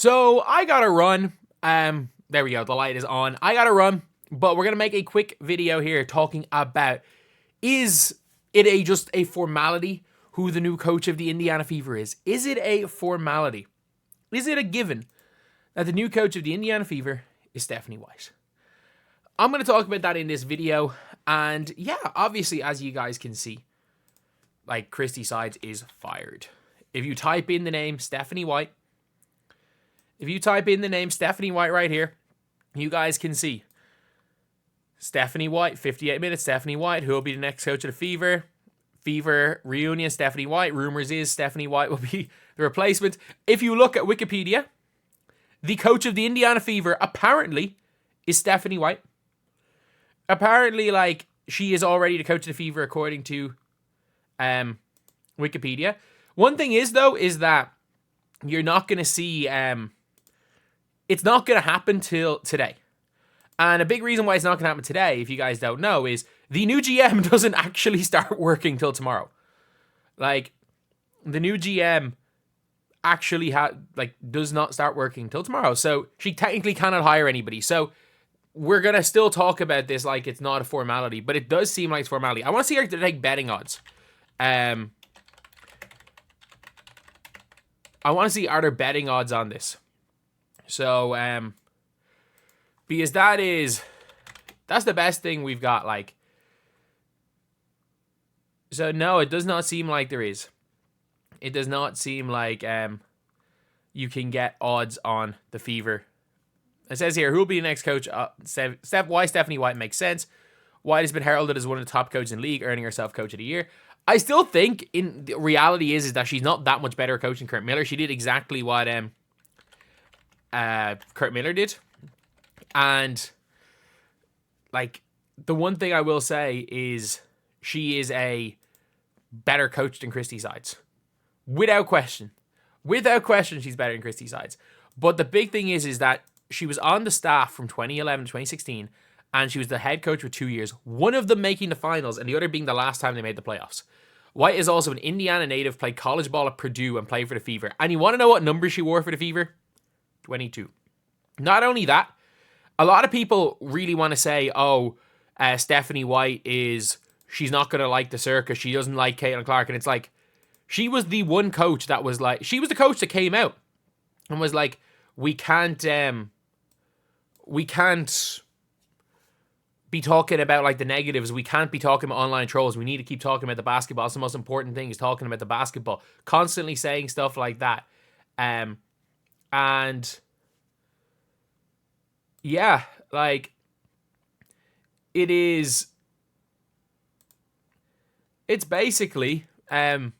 So I gotta run. There we go. The light is on. I gotta run, but we're gonna make a quick video here talking about, is it just a formality who the new coach of the Indiana Fever is? Is it a formality? Is it a given that the new coach of the Indiana Fever is Stephanie White? I'm going to talk about that in this video. And yeah, obviously, as you guys can see, like, Christy Sides is fired. If you type in the name Stephanie White, right here, you guys can see Stephanie White, 58 minutes, Stephanie White, who will be the next coach of the Fever. Fever reunion, Stephanie White. Rumors is Stephanie White will be the replacement. If you look at Wikipedia, the coach of the Indiana Fever apparently is Stephanie White. Apparently, like, she is already the coach of the Fever according to Wikipedia. One thing is, though, is that you're not going to see, it's not going to happen till today. And a big reason why it's not going to happen today, if you guys don't know, is the new GM doesn't actually start working till tomorrow. Like, the new GM actually does not start working till tomorrow. So she technically cannot hire anybody. So we're going to still talk about this like it's not a formality, but it does seem like it's formality. I want to see her take betting odds. I want to see, are there betting odds on this? So, because that's the best thing we've got, like. So no, it does not seem like there is. It does not seem like you can get odds on the Fever. It says here, who will be the next coach? Why Stephanie White makes sense. White has been heralded as one of the top coaches in the league, earning herself Coach of the Year. I still think in the reality is that she's not that much better coach than Kurt Miller. She did exactly what Kurt Miller did. And, like, the one thing I will say is she is a better coach than Christy Sides. Without question. Without question, she's better than Christy Sides. But the big thing is that she was on the staff from 2011 to 2016, and she was the head coach for 2 years, one of them making the finals, and the other being the last time they made the playoffs. White is also an Indiana native, played college ball at Purdue, and played for the Fever. And you want to know what number she wore for the Fever? 22. Not only that, a lot of people really want to say, Stephanie White she's not going to like the circus. She doesn't like Caitlin Clark. And it's like, she was the one coach that was like, she was the coach that came out and was like, we can't be talking about, like, the negatives. We can't be talking about online trolls. We need to keep talking about the basketball. It's the most important thing, is talking about the basketball. Constantly saying stuff like that. And yeah, like, it's basically the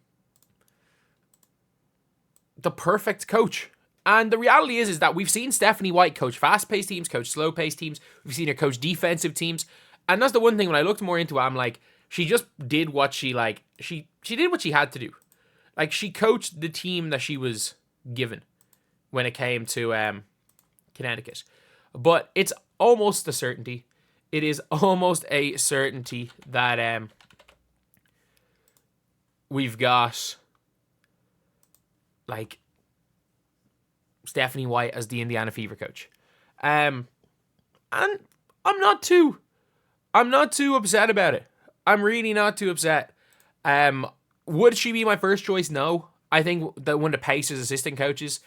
perfect coach. And the reality is that we've seen Stephanie White coach fast-paced teams, coach slow-paced teams. We've seen her coach defensive teams. And that's the one thing, when I looked more into it, I'm like, she just did what she did what she had to do. Like, she coached the team that she was given when it came to Connecticut. But it's almost a certainty. It is almost a certainty that we've got, like, Stephanie White as the Indiana Fever coach. And I'm not too upset about it. I'm really not too upset. Would she be my first choice? No. I think that one of the Pacers assistant coaches,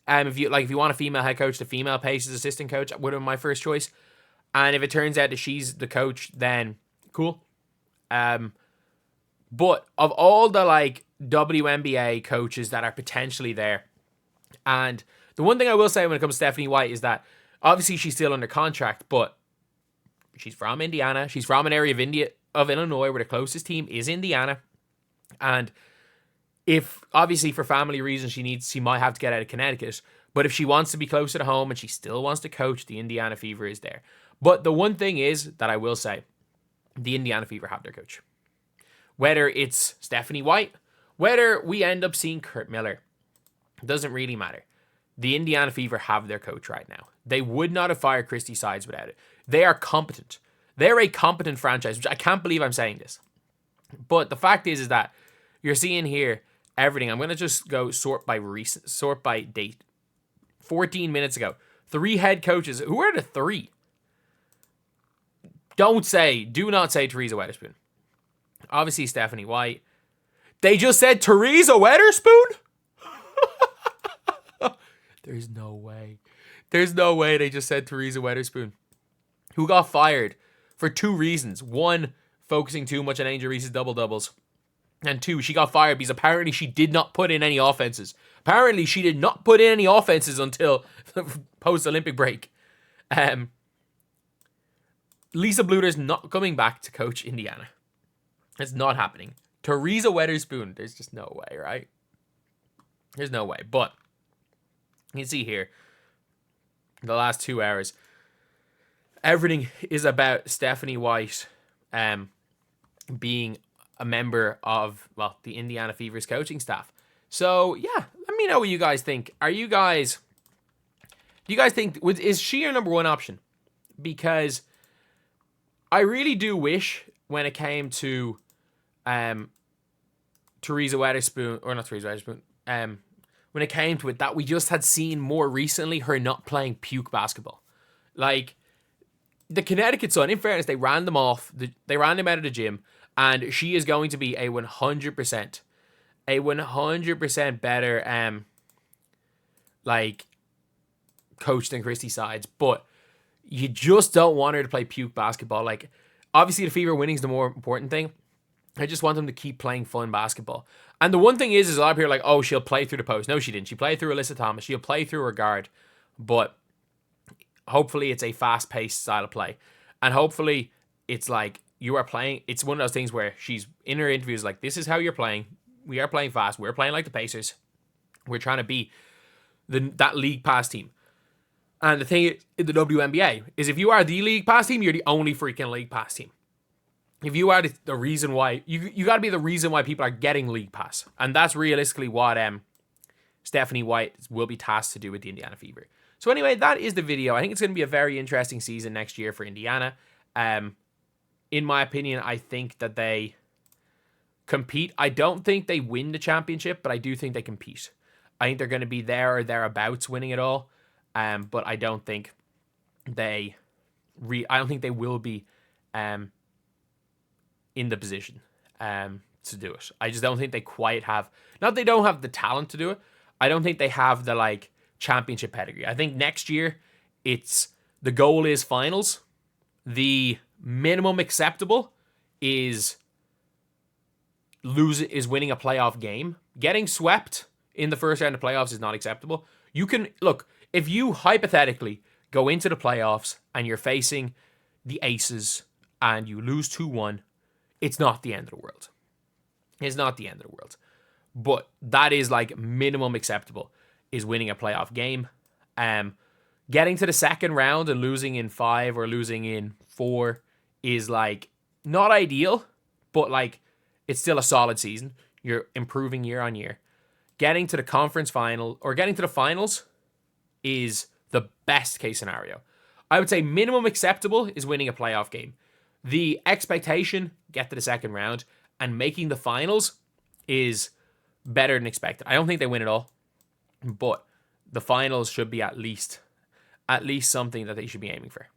if you want a female head coach, the female Pacers assistant coach would have been my first choice. And if it turns out that she's the coach, then cool. But of all the, like, WNBA coaches that are potentially there, and the one thing I will say when it comes to Stephanie White is that obviously she's still under contract, but she's from Indiana. She's from an area of Illinois where the closest team is Indiana. And if, obviously, for family reasons, she might have to get out of Connecticut. But if she wants to be closer to home and she still wants to coach, the Indiana Fever is there. But the one thing is that I will say, the Indiana Fever have their coach. Whether it's Stephanie White, whether we end up seeing Kurt Miller, doesn't really matter. The Indiana Fever have their coach right now. They would not have fired Christy Sides without it. They are competent. They're a competent franchise, which I can't believe I'm saying this. But the fact is that you're seeing here everything. I'm going to just go sort by date. 14 minutes ago. 3 head coaches. Who are the 3? Do not say Teresa Weatherspoon. Obviously, Stephanie White. They just said Teresa Weatherspoon? There's no way. There's no way they just said Teresa Weatherspoon. Who got fired for 2 reasons. 1, focusing too much on Angel Reese's double-doubles. And 2, she got fired because apparently she did not put in any offenses. Apparently, she did not put in any offenses until post-Olympic break. Lisa Bluder's not coming back to coach Indiana. It's not happening. Teresa Weatherspoon, there's just no way, right? There's no way. But you can see here, the last 2 hours, everything is about Stephanie White being a member of, well, the Indiana Fever's coaching staff. So, yeah, let me know what you guys think. Do you guys think, is she your number 1 option? Because I really do wish when it came to Teresa Weatherspoon, or not Teresa Weatherspoon, when it came to it, that we just had seen more recently her not playing puke basketball. Like, the Connecticut Sun, in fairness, they ran them off. They ran them out of the gym, and she is going to be a 100% better coach than Christy Sides. But you just don't want her to play puke basketball. Like, obviously the Fever winning is the more important thing. I just want them to keep playing fun basketball. And the one thing is a lot of people are like, oh, she'll play through the post. No, she didn't. She played through Alyssa Thomas. She'll play through her guard. But hopefully it's a fast-paced style of play. And hopefully it's like you are playing. It's one of those things where she's in her interviews like, this is how you're playing. We are playing fast. We're playing like the Pacers. We're trying to be that league pass team. And the thing in the WNBA is if you are the league pass team, you're the only freaking league pass team. If you are the reason why, you got to be the reason why people are getting league pass. And that's realistically what Stephanie White will be tasked to do with the Indiana Fever. So anyway, that is the video. I think it's going to be a very interesting season next year for Indiana. In my opinion, I think that they compete. I don't think they win the championship, but I do think they compete. I think they're going to be there or thereabouts winning it all. But I don't think they will be in the position to do it. I just don't think they quite have. Not that they don't have the talent to do it. I don't think they have the championship pedigree. I think next year the goal is finals. The minimum acceptable is winning a playoff game. Getting swept in the first round of playoffs is not acceptable. You can look. If you hypothetically go into the playoffs and you're facing the Aces and you lose 2-1, it's not the end of the world. It's not the end of the world. But that is minimum acceptable is winning a playoff game. Getting to the second round and losing in 5 or losing in 4 is not ideal, but it's still a solid season. You're improving year on year. Getting to the conference final or getting to the finals is the best case scenario. I would say minimum acceptable is winning a playoff game. The expectation, get to the second round, and making the finals is better than expected. I don't think they win it all, but the finals should be at least something that they should be aiming for.